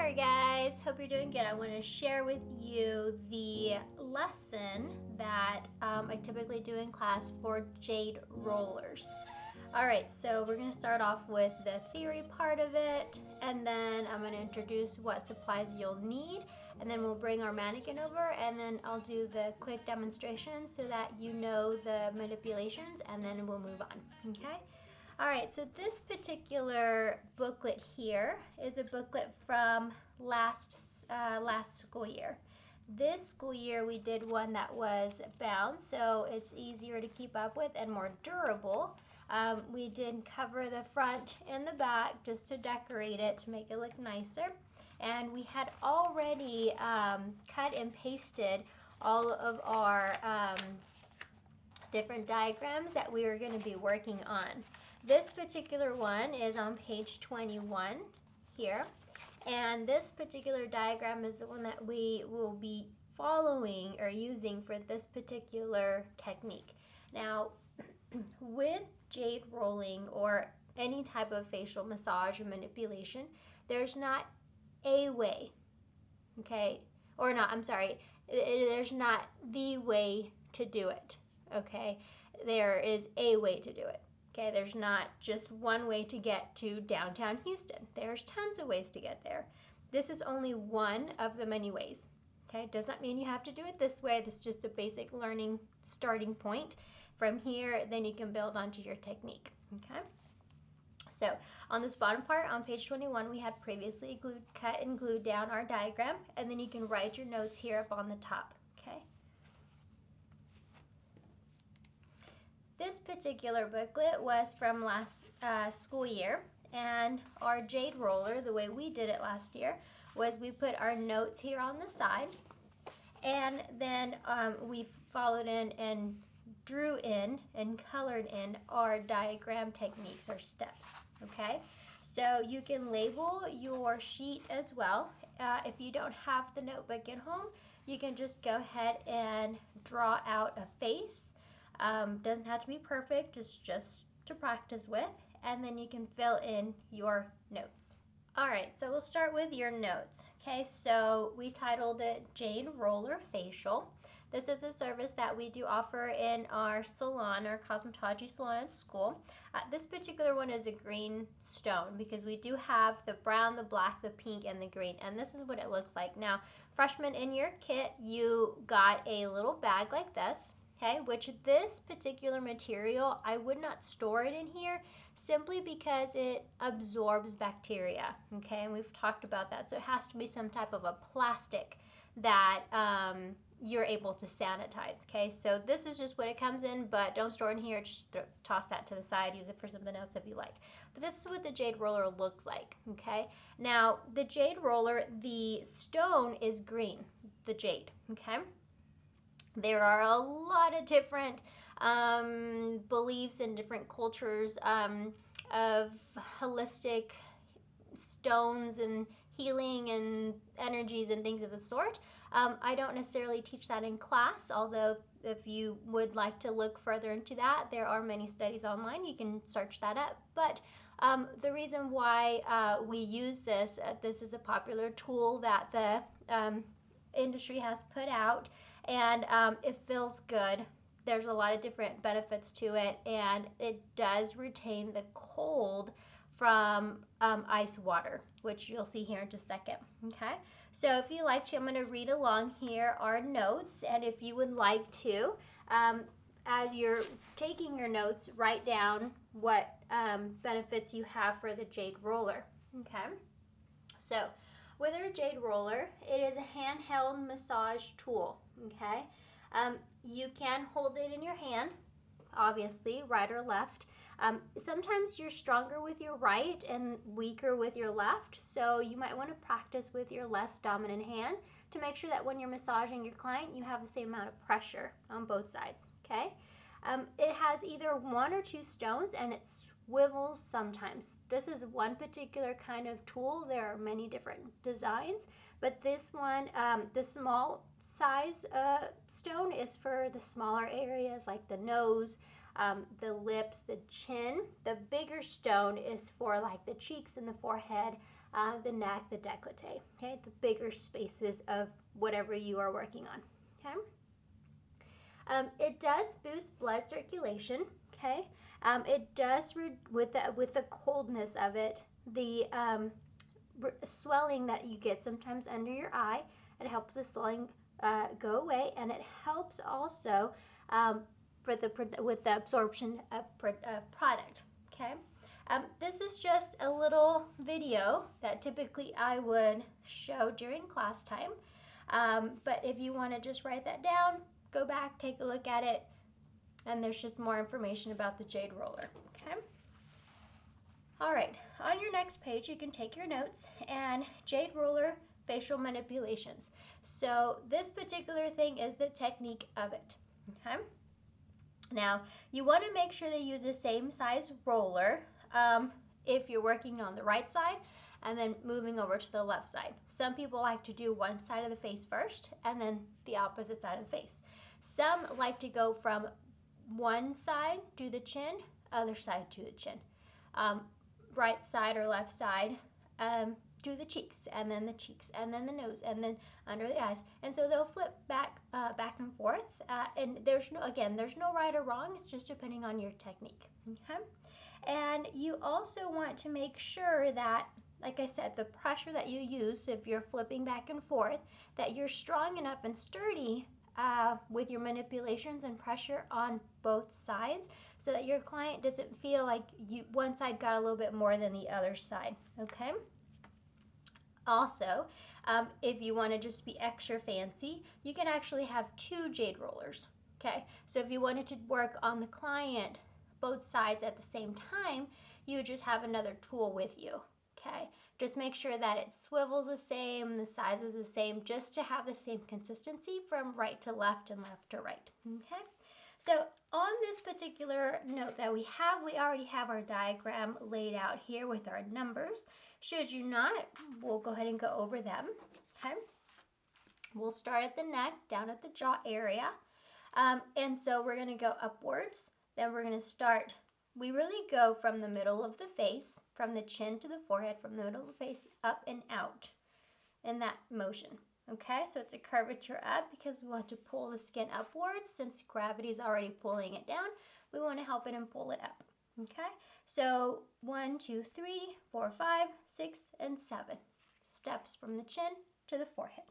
Alright guys, hope you're doing good. I want to share with you the lesson that I typically do in class for Jade rollers. Alright, so we're going to start off with the theory part of it, and then I'm going to introduce what supplies you'll need, and then we'll bring our mannequin over, and then I'll do the quick demonstration so that you know the manipulations, and then we'll move on, okay? Alright, so this particular booklet here is a booklet from last school year. This school year we did one that was bound, so it's easier to keep up with and more durable. We did cover the front and the back just to decorate it to make it look nicer. And we had already cut and pasted all of our different diagrams that we were going to be working on. This particular one is on page 21 here, and this particular diagram is the one that we will be following or using for this particular technique. Now, with jade rolling or any type of facial massage or manipulation, there's not a way, okay? Or not, I'm sorry, there's not the way to do it, okay? There is a way to do it. Okay, there's not just one way to get to downtown Houston. There's tons of ways to get there. This is only one of the many ways. Okay, does not mean you have to do it this way. This is just a basic learning starting point. From here, then you can build onto your technique. Okay, so on this bottom part on page 21, we had previously cut and glued down our diagram, and then you can write your notes here up on the top. Okay. This particular booklet was from last school year, and our jade roller, the way we did it last year, was we put our notes here on the side, and then we followed in and drew in and colored in our diagram techniques or steps, okay? So you can label your sheet as well. If you don't have the notebook at home, you can just go ahead and draw out a face. Doesn't have to be perfect, it's just to practice with, and then you can fill in your notes. Alright, so we'll start with your notes. Okay, so we titled it Jade Roller Facial. This is a service that we do offer in our salon, our cosmetology salon at school. This particular one is a green stone because we do have the brown, the black, the pink, and the green, and this is what it looks like. Now, freshmen, in your kit, you got a little bag like this. Okay, which this particular material, I would not store it in here simply because it absorbs bacteria, okay, and we've talked about that. So it has to be some type of a plastic that you're able to sanitize, okay? So this is just what it comes in, but don't store it in here, just toss that to the side, use it for something else if you like. But this is what the jade roller looks like, okay? Now, the jade roller, the stone is green, the jade, okay? There are a lot of different beliefs and different cultures of holistic stones and healing and energies and things of the sort. I don't necessarily teach that in class, although if you would like to look further into that, there are many studies online. You can search that up. But the reason why we use this, this is a popular tool that the industry has put out, and it feels good. There's a lot of different benefits to it, and it does retain the cold from ice water, which you'll see here in just a second. Okay, so if you like to, I'm going to read along here our notes, and if you would like to, as you're taking your notes, write down what benefits you have for the jade roller. Okay, so with our jade roller, it is a handheld massage tool, okay? You can hold it in your hand, obviously, right or left. Sometimes you're stronger with your right and weaker with your left, so you might want to practice with your less dominant hand to make sure that when you're massaging your client, you have the same amount of pressure on both sides, okay? It has either one or two stones, and it swivels sometimes. This is one particular kind of tool. There are many different designs, but this one, the small size stone is for the smaller areas like the nose, the lips, the chin. The bigger stone is for like the cheeks and the forehead, the neck, the décolleté, okay, the bigger spaces of whatever you are working on, okay. It does boost blood circulation, okay. It does, with the coldness of it, the swelling that you get sometimes under your eye, it helps the swelling go away, and it helps also with the absorption of product, okay. This is just a little video that typically I would show during class time, but if you want to just write that down, go back, take a look at it, and there's just more information about the Jade roller, okay? All right, on your next page, you can take your notes and Jade roller facial manipulations. So this particular thing is the technique of it, okay? Now, you want to make sure they use the same size roller if you're working on the right side and then moving over to the left side. Some people like to do one side of the face first and then the opposite side of the face. Some like to go from one side to the chin, other side to the chin. Right side or left side to the cheeks, and then the cheeks, and then the nose, and then under the eyes. And so they'll flip back and forth. And there's no right or wrong. It's just depending on your technique. Okay. And you also want to make sure that, like I said, the pressure that you use, if you're flipping back and forth, that you're strong enough and sturdy with your manipulations and pressure on both sides, so that your client doesn't feel like one side got a little bit more than the other side, okay? Also, if you want to just be extra fancy, you can actually have 2 Jade rollers, okay? So if you wanted to work on the client both sides at the same time, you would just have another tool with you, okay? Just make sure that it swivels the same, the size is the same, just to have the same consistency from right to left and left to right, okay? So on this particular note that we already have our diagram laid out here with our numbers. Should you not, we'll go ahead and go over them, okay? We'll start at the neck, down at the jaw area. And so we're gonna go upwards, then we're gonna start, we really go from the middle of the face, from the chin to the forehead, from the middle of the face, up and out in that motion. Okay, so it's a curvature up because we want to pull the skin upwards. Since gravity is already pulling it down, we want to help it and pull it up. Okay, so 1, 2, 3, 4, 5, 6, and 7 steps from the chin to the forehead.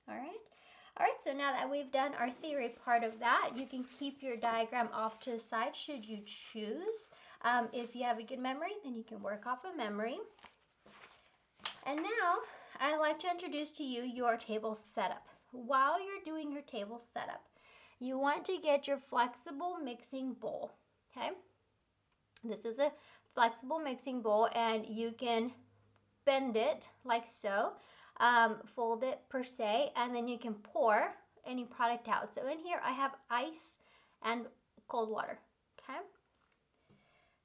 All right, so now that we've done our theory part of that, you can keep your diagram off to the side should you choose. If you have a good memory, then you can work off of memory. And now, I'd like to introduce to you your table setup. While you're doing your table setup, you want to get your flexible mixing bowl, okay? This is a flexible mixing bowl, and you can bend it like so, fold it per se, and then you can pour any product out. So in here, I have ice and cold water, okay?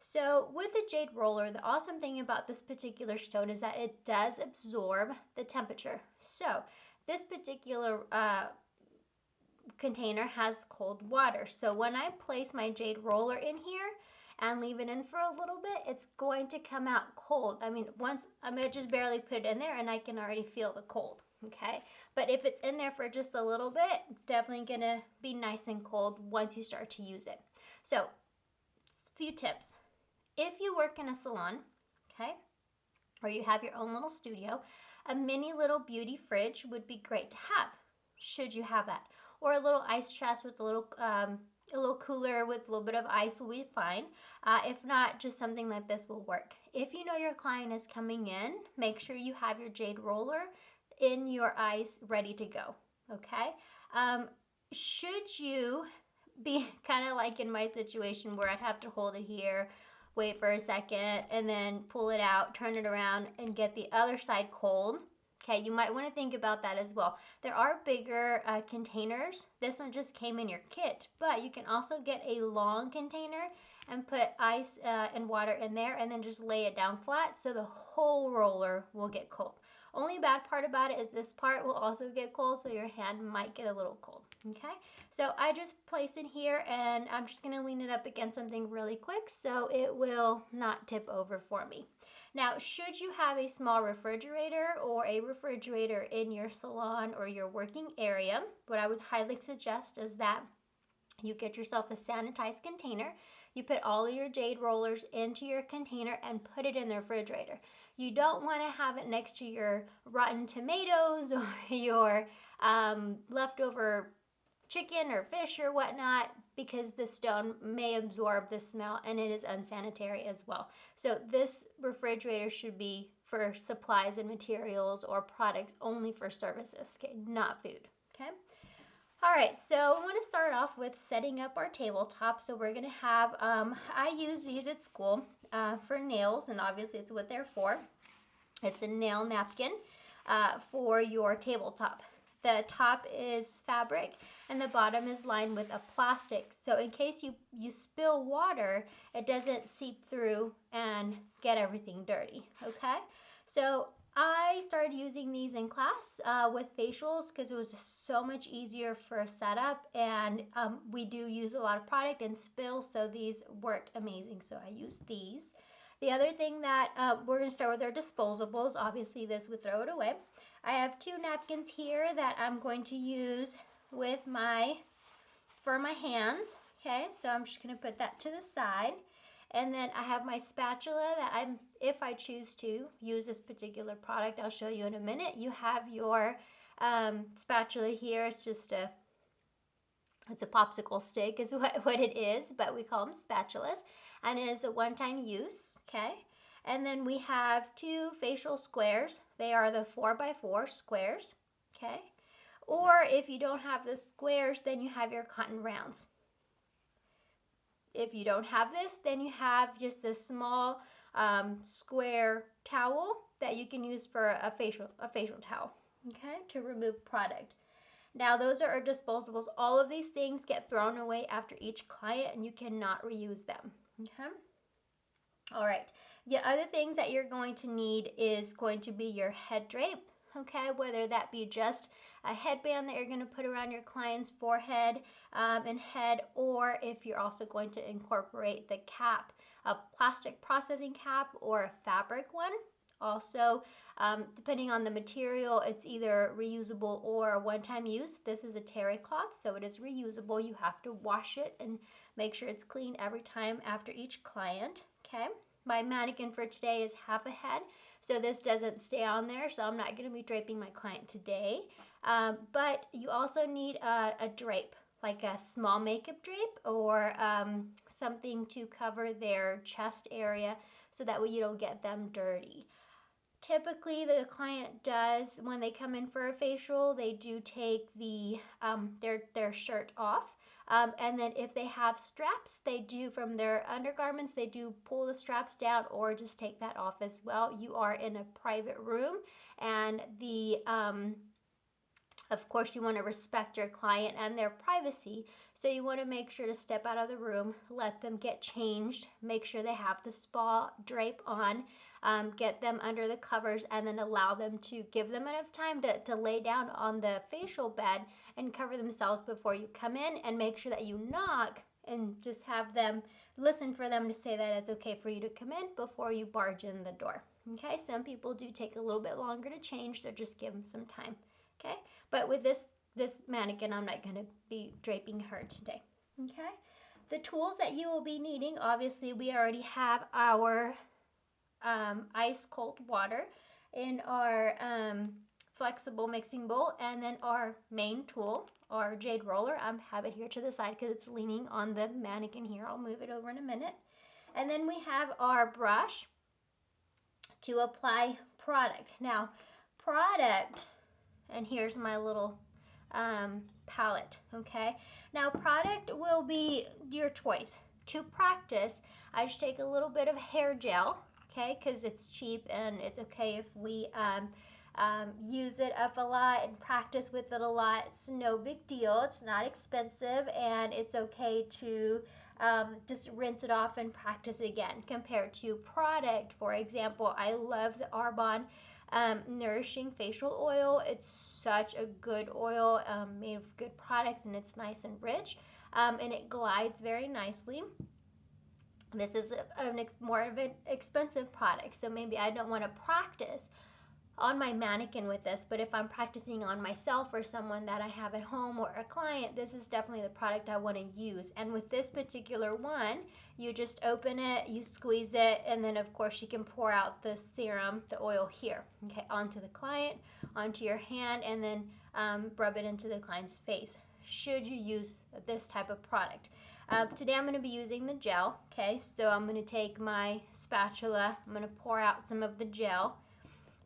So with the Jade roller, the awesome thing about this particular stone is that it does absorb the temperature. So this particular container has cold water. So when I place my Jade roller in here and leave it in for a little bit, it's going to come out cold. I mean, once I'm gonna just barely put it in there and I can already feel the cold, okay? But if it's in there for just a little bit, definitely gonna be nice and cold once you start to use it. So, a few tips. If you work in a salon, okay, or you have your own little studio, a mini little beauty fridge would be great to have, should you have that. Or a little ice chest with a little cooler with a little bit of ice will be fine. If not, just something like this will work. If you know your client is coming in, make sure you have your Jade roller in your ice ready to go, okay? Should you be kind of like in my situation where I'd have to hold it here, wait for a second, and then pull it out, turn it around, and get the other side cold. Okay, you might want to think about that as well. There are bigger containers. This one just came in your kit, but you can also get a long container and put ice and water in there and then just lay it down flat so the whole roller will get cold. Only bad part about it is this part will also get cold, so your hand might get a little cold, okay? So I just place it here, and I'm just gonna lean it up against something really quick so it will not tip over for me. Now, should you have a small refrigerator or a refrigerator in your salon or your working area, what I would highly suggest is that you get yourself a sanitized container. You put all of your Jade rollers into your container and put it in the refrigerator. You don't want to have it next to your rotten tomatoes or your leftover chicken or fish or whatnot, because the stone may absorb the smell and it is unsanitary as well. So this refrigerator should be for supplies and materials or products only for services, okay, not food, okay? All right, so I want to start off with setting up our tabletop. So we're going to have, I use these at school for nails, and obviously it's what they're for. It's a nail napkin for your tabletop. The top is fabric and the bottom is lined with a plastic. So in case you spill water, it doesn't seep through and get everything dirty, okay? So I started using these in class with facials because it was just so much easier for a setup, and we do use a lot of product and spill, so these work amazing. So I use these. The other thing that we're going to start with are disposables. Obviously this would throw it away. I have 2 napkins here that I'm going to use with for my hands. Okay, so I'm just going to put that to the side. And then I have my spatula that if I choose to use this particular product, I'll show you in a minute. You have your spatula here. It's just it's a popsicle stick is what it is, but we call them spatulas. And it is a one-time use, okay? And then we have 2 facial squares. They are the 4x4 squares, okay? Or if you don't have the squares, then you have your cotton rounds. If you don't have this, then you have just a small square towel that you can use for a facial towel, okay, to remove product. Now, those are our disposables. All of these things get thrown away after each client, and you cannot reuse them, okay? All right. The other things that you're going to need is going to be your head drape, okay, whether that be just a headband that you're going to put around your client's forehead and head, or if you're also going to incorporate the cap, a plastic processing cap or a fabric one. Also, depending on the material, it's either reusable or a one-time use. This is a terry cloth, so it is reusable. You have to wash it and make sure it's clean every time after each client, okay? My mannequin for today is half a head, so this doesn't stay on there, so I'm not going to be draping my client today. But you also need a drape, like a small makeup drape or something to cover their chest area so that way you don't get them dirty. Typically, the client does, when they come in for a facial, they do take their shirt off. And then if they have straps, they do, from their undergarments, they do pull the straps down or just take that off as well. You are in a private room, and of course, you want to respect your client and their privacy. So you want to make sure to step out of the room, let them get changed, make sure they have the spa drape on, get them under the covers, and then allow them to give them enough time to lay down on the facial bed and cover themselves before you come in, and make sure that you knock and just have them listen for them to say that it's okay for you to come in before you barge in the door. Okay, some people do take a little bit longer to change, so just give them some time. Okay, but with this mannequin, I'm not going to be draping her today. Okay, the tools that you will be needing, obviously we already have our ice cold water in our flexible mixing bowl, and then our main tool, our Jade roller. I have it here to the side because it's leaning on the mannequin here. I'll move it over in a minute. And then we have our brush to apply product. Now, product, and here's my little palette, okay? Now, product will be your choice. To practice, I just take a little bit of hair gel, okay, because it's cheap and it's okay if we use it up a lot and practice with it a lot. It's no big deal. It's not expensive, and it's okay to just rinse it off and practice again. Compared to product, for example, I love the Arbonne Nourishing Facial Oil. It's such a good oil made of good products, and it's nice and rich, and it glides very nicely. This is more of an expensive product, so maybe I don't want to practice on my mannequin with this, but if I'm practicing on myself or someone that I have at home or a client, this is definitely the product I want to use. And with this particular one, you just open it, you squeeze it, and then of course you can pour out the serum, the oil here, okay, onto the client, onto your hand, and then rub it into the client's face, should you use this type of product. Today I'm going to be using the gel, okay, so I'm going to take my spatula, I'm going to pour out some of the gel,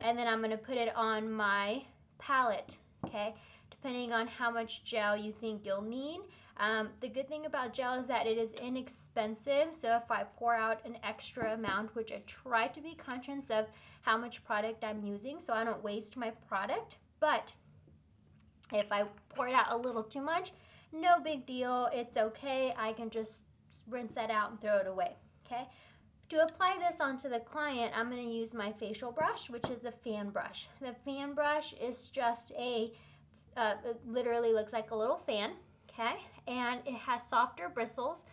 and then I'm going to put it on my palette, okay, depending on how much gel you think you'll need. The good thing about gel is that it is inexpensive, so if I pour out an extra amount, which I try to be conscious of how much product I'm using so I don't waste my product, but if I pour it out a little too much, no big deal, it's okay, I can just rinse that out and throw it away, okay? To apply this onto the client, I'm going to use my facial brush, which is the fan brush. The fan brush is just it literally looks like a little fan, okay? And it has softer bristles.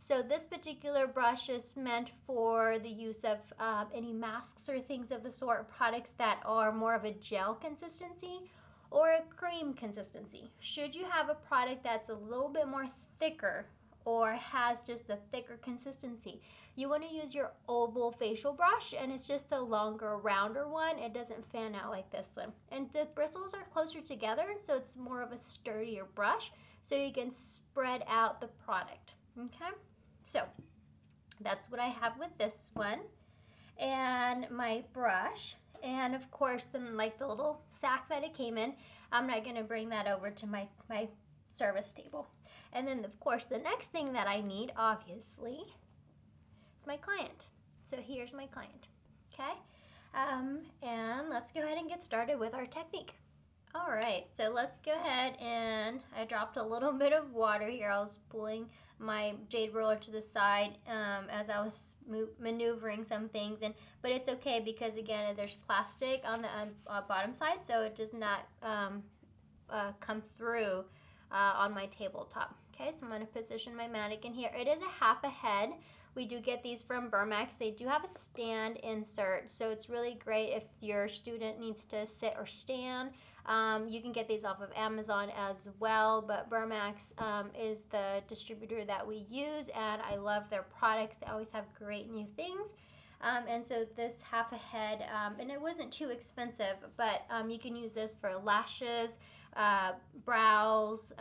So this particular brush is meant for the use of any masks or things of the sort, products that are more of a gel consistency or a cream consistency. Should you have a product that's a little bit more thicker or has just a thicker consistency, you want to use your oval facial brush, and it's just a longer, rounder one. It doesn't fan out like this one. And the bristles are closer together, so it's more of a sturdier brush, so you can spread out the product, okay? So that's what I have with this one. And my brush, and of course, then like the little sack that it came in, I'm not going to bring that over to my service table. And then, of course, the next thing that I need, obviously, is my client. So here's my client, okay? And let's go ahead and get started with our technique. All right, so let's go ahead, and I dropped a little bit of water here. I was pulling my Jade roller to the side as I was maneuvering some things, but it's okay because, again, there's plastic on the bottom side, so it does not come through on my tabletop. Okay, so I'm going to position my mannequin here. It is a half a head. We do get these from Burmax. They do have a stand insert, so it's really great if your student needs to sit or stand. You can get these off of Amazon as well, but Burmax is the distributor that we use, and I love their products. They always have great new things. And so this half a head, and it wasn't too expensive, but you can use this for lashes, brows,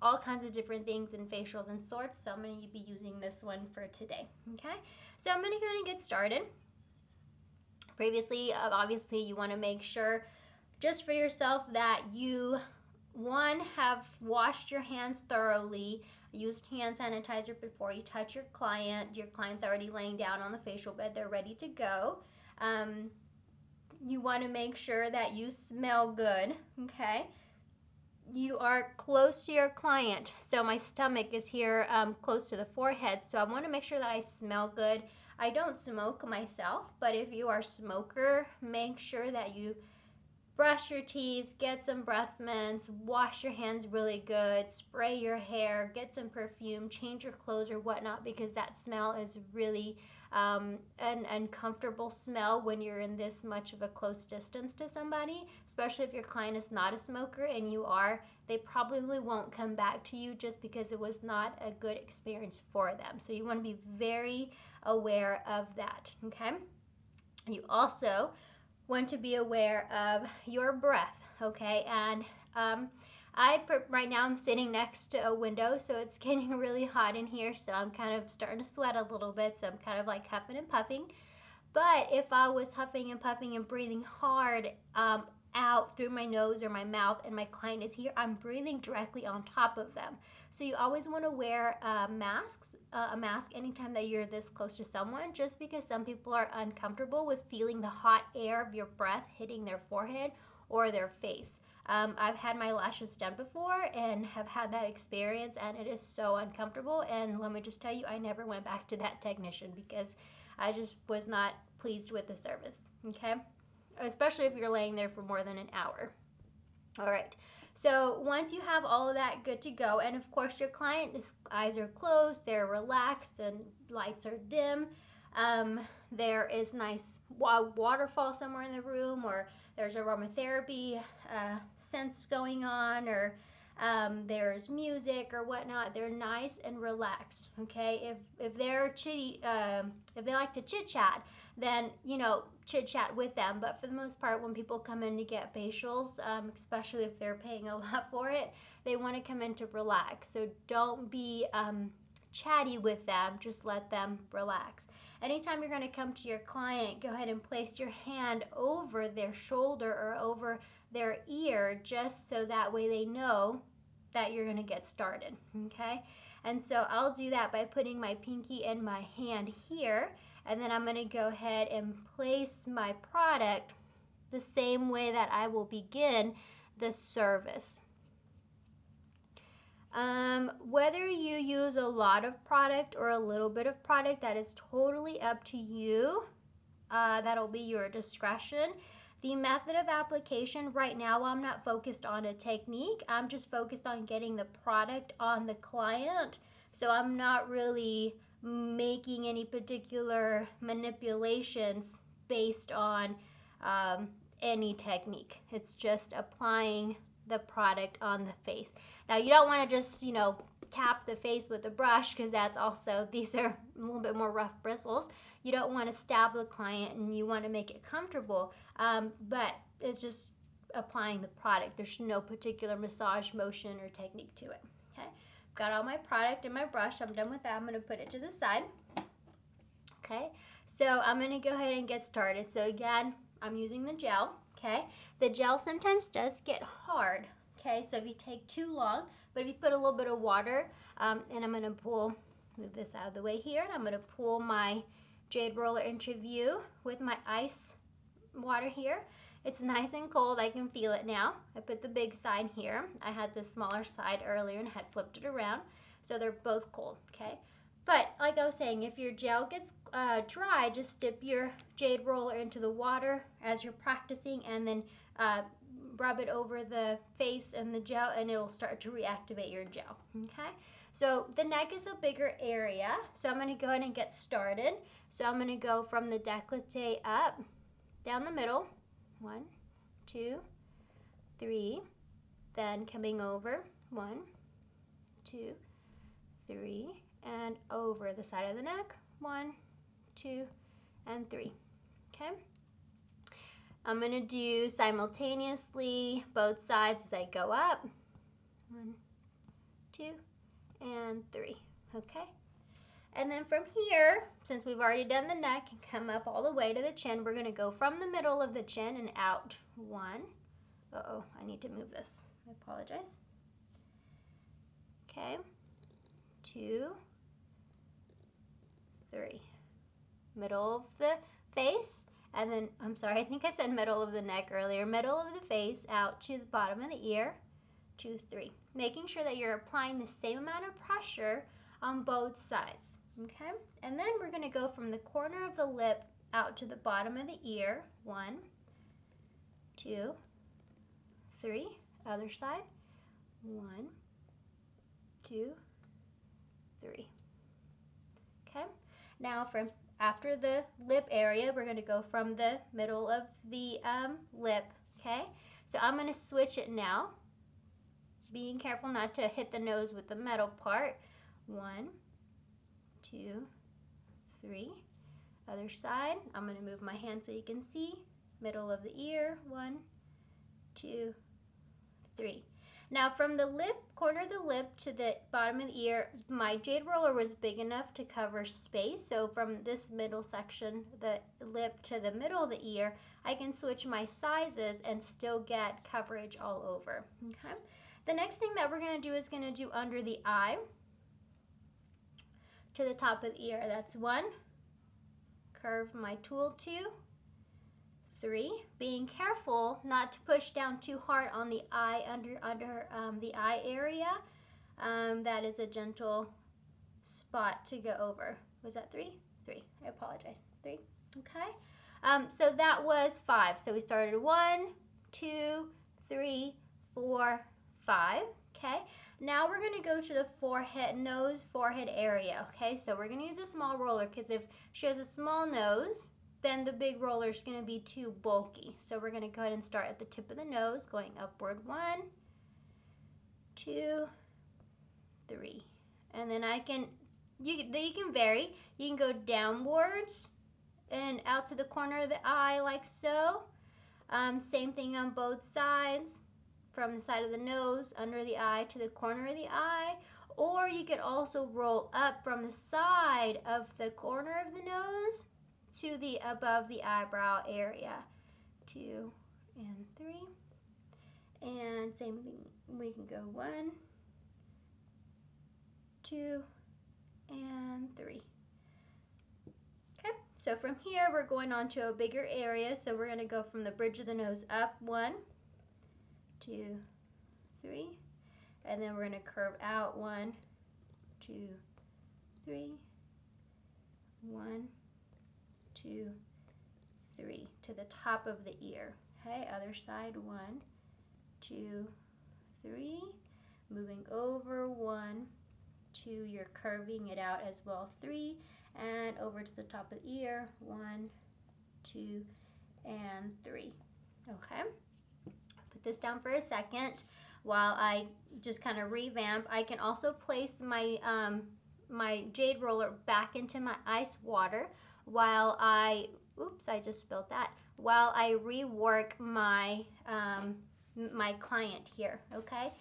all kinds of different things and facials and sorts. So I'm going to be using this one for today. Okay, so I'm going to go ahead and get started. Previously, obviously, you want to make sure just for yourself that you, one, have washed your hands thoroughly, used hand sanitizer before you touch your client. Your client's already laying down on the facial bed. They're ready to go. You want to make sure that you smell good, okay? You are close to your client. So my stomach is here close to the forehead. So I want to make sure that I smell good. I don't smoke myself, but if you are a smoker, make sure that you brush your teeth, get some breath mints, wash your hands really good, spray your hair, get some perfume, change your clothes or whatnot, because that smell is really an uncomfortable smell when you're in this much of a close distance to somebody, especially if your client is not a smoker and you are. They probably won't come back to you just because it was not a good experience for them. So you want to be very aware of that, okay? You also want to be aware of your breath, okay? And right now I'm sitting next to a window, so it's getting really hot in here, so I'm kind of starting to sweat a little bit, so I'm kind of like huffing and puffing. But if I was huffing and puffing and breathing hard out through my nose or my mouth and my client is here, I'm breathing directly on top of them. So you always want to wear a mask anytime that you're this close to someone, just because some people are uncomfortable with feeling the hot air of your breath hitting their forehead or their face. I've had my lashes done before and have had that experience, and it is so uncomfortable, and let me just tell you, I never went back to that technician because I just was not pleased with the service, okay? Especially if you're laying there for more than an hour. All right, So once you have all of that good to go, and of course your client's eyes are closed, they're relaxed, the lights are dim, there is nice waterfall somewhere in the room, or there's aromatherapy scents going on, or there's music or whatnot. They're nice and relaxed. Okay, if they're chitty, if they like to chit chat, then chit chat with them. But for the most part, when people come in to get facials, especially if they're paying a lot for it, they want to come in to relax. So don't be chatty with them. Just let them relax. Anytime you're going to come to your client, go ahead and place your hand over their shoulder or over their ear, just so that way they know that you're going to get started. Okay, and so I'll do that by putting my pinky and my hand here, and then I'm going to go ahead and place my product the same way that I will begin the service. Whether you use a lot of product or a little bit of product, that is totally up to you. That'll be your discretion. The method of application right now, I'm not focused on a technique. I'm just focused on getting the product on the client. So I'm not really making any particular manipulations based on any technique. It's just applying the product on the face. Now you don't want to just, tap the face with a brush, because that's also, these are a little bit more rough bristles. You don't want to stab the client, and you want to make it comfortable, but it's just applying the product. There's no particular massage motion or technique to it. Okay, got all my product in my brush. I'm done with that. I'm going to put it to the side. Okay, so I'm going to go ahead and get started. So again, I'm using the gel. Okay, the gel sometimes does get hard. Okay, so if you take too long, but if you put a little bit of water, and I'm going to move this out of the way here, and I'm going to pull my Jade roller into view with my ice water here. It's nice and cold. I can feel it now. I put the big side here. I had the smaller side earlier and had flipped it around, so they're both cold. Okay, but like I was saying, if your gel gets dry, just dip your Jade roller into the water as you're practicing, and then rub it over the face and the gel, and it'll start to reactivate your gel. Okay, so the neck is a bigger area, so I'm going to go ahead and get started. So I'm going to go from the décolleté up, down the middle, 1, 2, 3, then coming over, 1, 2, 3, and over the side of the neck, 1, 2, and 3. Okay, I'm going to do simultaneously both sides as I go up, 1, 2, and 3. Okay, and then from here, since we've already done the neck and come up all the way to the chin, we're going to go from the middle of the chin and out. 1, uh-oh, I need to move this. I apologize. Okay, 2, 3. Middle of the face, and then, I'm sorry, I think I said middle of the neck earlier. Middle of the face, out to the bottom of the ear, 2, 3. Making sure that you're applying the same amount of pressure on both sides. Okay, and then we're going to go from the corner of the lip out to the bottom of the ear. 1, 2, 3. Other side. 1, 2, 3. Okay, now from after the lip area, we're going to go from the middle of the lip. Okay, so I'm going to switch it now, being careful not to hit the nose with the metal part. 1, 2, 3. Other side. I'm going to move my hand so you can see. Middle of the ear. 1, 2, 3. Now from the lip, corner of the lip to the bottom of the ear, my Jade roller was big enough to cover space. So from this middle section, the lip to the middle of the ear, I can switch my sizes and still get coverage all over. Okay. The next thing that we're going to do is going to do under the eye to the top of the ear. That's 1. Curve my tool, 2, 3. Being careful not to push down too hard on the eye, under the eye area. That is a gentle spot to go over. Was that 3? 3. I apologize. 3. Okay. So that was 5. So we started 1, 2, 3, 4, 5. Okay, now we're going to go to the forehead, nose, forehead area. Okay, so we're going to use a small roller because if she has a small nose, then the big roller is going to be too bulky. So we're going to go ahead and start at the tip of the nose, going upward. 1, 2, 3. And then you can vary. You can go downwards and out to the corner of the eye like so. Same thing on both sides, from the side of the nose, under the eye to the corner of the eye. Or you could also roll up from the side of the corner of the nose to the above the eyebrow area. 2 and 3. And same thing, we can go 1, 2, and 3. Okay, so from here we're going on to a bigger area. So we're going to go from the bridge of the nose up. 1, 2, 3. And then we're going to curve out. 1, 2, 3. 1, 2, 3 to the top of the ear. Okay, other side. 1, 2, 3. Moving over. 1, 2. You're curving it out as well. 3, and over to the top of the ear. 1, 2, and 3. Okay. Put this down for a second while I just kind of revamp. I can also place my my Jade roller back into my ice water while I just spilled that, while I rework my my client here. Okay,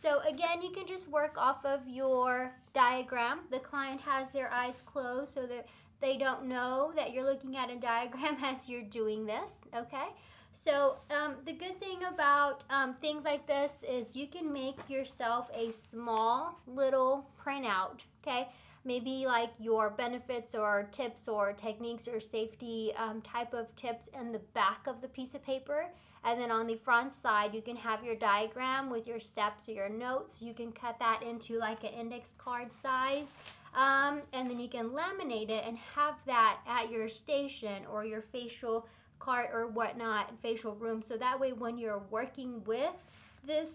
so again, you can just work off of your diagram. The client has their eyes closed so that they don't know that you're looking at a diagram as you're doing this. Okay, so the good thing about things like this is you can make yourself a small little printout. Okay, maybe like your benefits or tips or techniques or safety type of tips in the back of the piece of paper. And then on the front side, you can have your diagram with your steps or your notes. You can cut that into like an index card size. And then you can laminate it and have that at your station or your facial cart or whatnot, facial room. So that way when you're working with this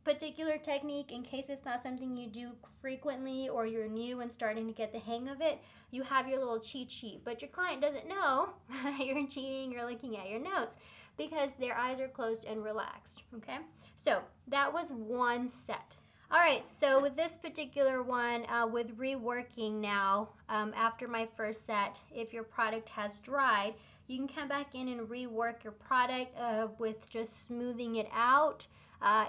particular technique, in case it's not something you do frequently or you're new and starting to get the hang of it, you have your little cheat sheet. But your client doesn't know that you're cheating, you're looking at your notes, because their eyes are closed and relaxed. Okay, so that was one set. All right, so with this particular one, with reworking now, after my first set, if your product has dried, you can come back in and rework your product with just smoothing it out.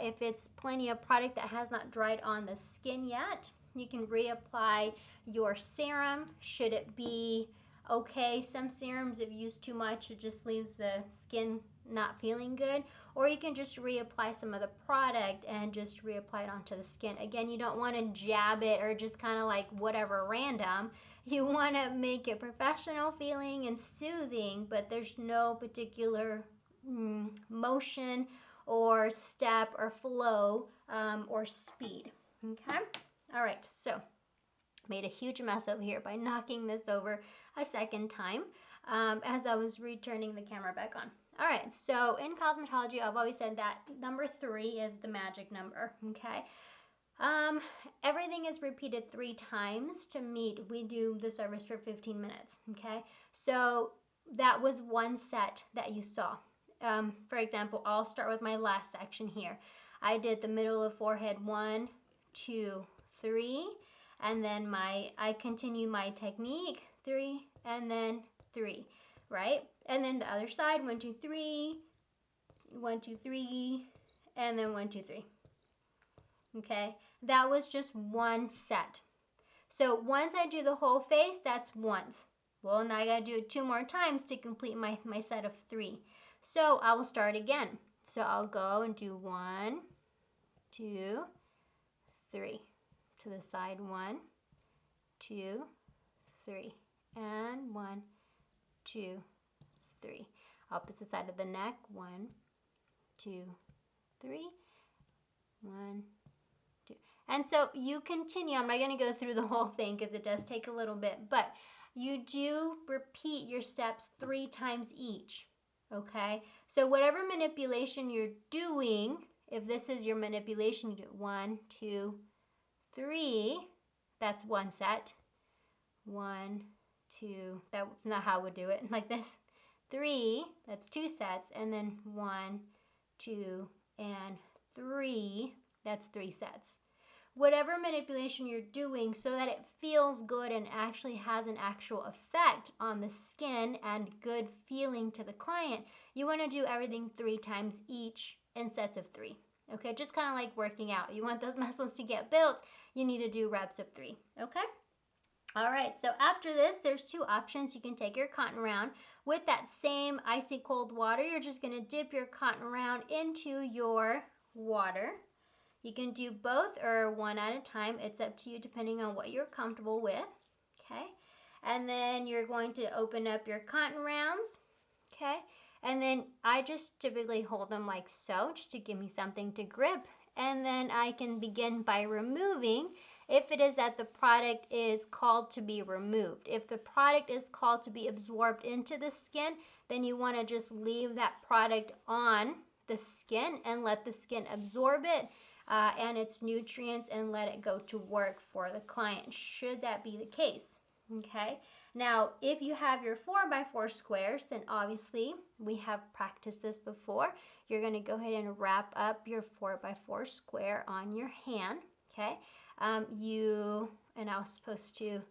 If it's plenty of product that has not dried on the skin yet, you can reapply your serum. Should it be okay? Some serums, if used too much, it just leaves the skin not feeling good. Or you can just reapply some of the product and just reapply it onto the skin. Again, you don't want to jab it or just kind of like whatever random. You want to make it professional feeling and soothing, but there's no particular motion or step or flow or speed. Okay, all right, so made a huge mess over here by knocking this over a second time as I was returning the camera back on. All right, so in cosmetology, I've always said that number 3 is the magic number. Okay, everything is repeated 3 times to meet. We do the service for 15 minutes. Okay, so that was one set that you saw. For example, I'll start with my last section here. I did the middle of forehead 1, 2, 3, and then I continue my technique 3, and then 3, right? And then the other side 1, 2, 3, 1, 2, 3, and then 1, 2, 3. Okay, that was just one set. So once I do the whole face, that's once. Well, now I gotta do it 2 more times to complete my set of 3. So I will start again. So I'll go and do 1, 2, 3. To the side 1, 2, 3. And 1, 2, 3. Opposite side of the neck. 1, 2, 3. 1, 2. And so you continue. I'm not going to go through the whole thing because it does take a little bit. But you do repeat your steps 3 times each. Okay, so whatever manipulation you're doing if this is your manipulation, you do 1, 2, 3. That's one set. 1, 2. That's not how we do it. Like this. 3. That's 2 sets. And then 1, 2, and 3. That's 3 sets. Whatever manipulation you're doing, so that it feels good and actually has an actual effect on the skin and good feeling to the client, you want to do everything 3 times each in sets of 3. Okay, just kind of like working out. You want those muscles to get built, you need to do reps of 3. Okay? All right, so after this, there's 2 options. You can take your cotton round. With that same icy cold water, you're just going to dip your cotton round into your water. You can do both or one at a time. It's up to you depending on what you're comfortable with. Okay, and then you're going to open up your cotton rounds. Okay, and then I just typically hold them like so, just to give me something to grip. And then I can begin by removing if it is that the product is called to be removed. If the product is called to be absorbed into the skin, then you want to just leave that product on the skin and let the skin absorb it and its nutrients and let it go to work for the client, should that be the case. Okay, now if you have your 4x4 squares, then obviously we have practiced this before. You're going to go ahead and wrap up your 4x4 square on your hand. Okay, I was supposed to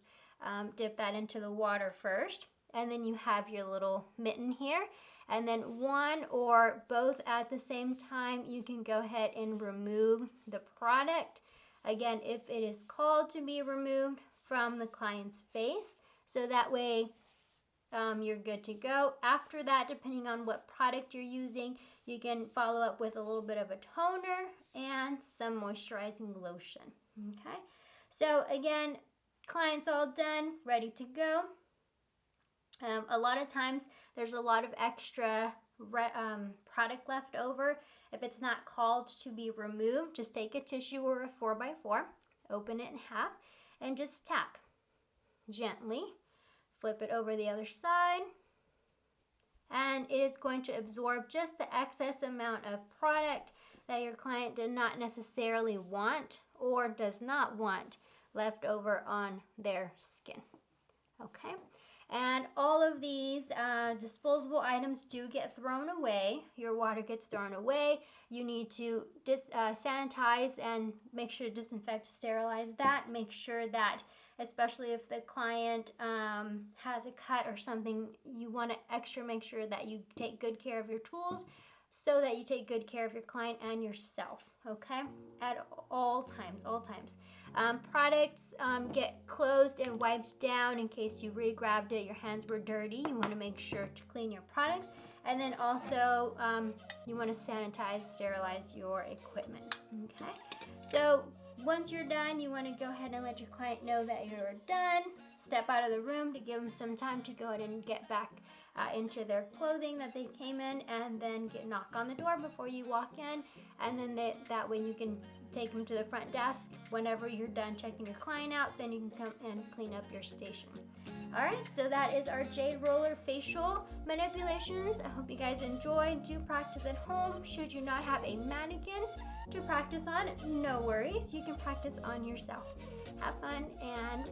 dip that into the water first, and then you have your little mitten here, and then one or both at the same time, you can go ahead and remove the product. Again, if it is called to be removed from the client's face, so that way you're good to go. After that, depending on what product you're using, you can follow up with a little bit of a toner and some moisturizing lotion. Okay, so again, client's all done, ready to go. A lot of times there's a lot of extra product left over. If it's not called to be removed, just take a tissue or a 4x4, open it in half, and just tap gently. Flip it over the other side, and it is going to absorb just the excess amount of product that your client did not necessarily want or does not want left over on their skin. Okay, and all of these disposable items do get thrown away. Your water gets thrown away. You need to sanitize and make sure to disinfect, sterilize that. Make sure that, especially if the client has a cut or something, you want to make sure that you take good care of your tools so that you take good care of your client and yourself, okay? At all times, all times. Products get closed and wiped down in case you re-grabbed it, your hands were dirty. You want to make sure to clean your products. And then also, you want to sanitize, sterilize your equipment, okay? So once you're done, you want to go ahead and let your client know that you're done. Step out of the room to give them some time to go ahead and get back into their clothing that they came in, and then knock on the door before you walk in, and then that way you can take them to the front desk. Whenever you're done checking your client out, then you can come and clean up your station. Alright, so that is our Jade Roller facial manipulations. I hope you guys enjoyed. Do practice at home. Should you not have a mannequin to practice on, no worries. You can practice on yourself. Have fun and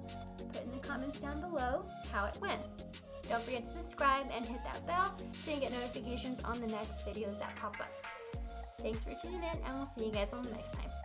put in the comments down below how it went. Don't forget to subscribe and hit that bell so you can get notifications on the next videos that pop up. Thanks for tuning in, and we'll see you guys on the next time.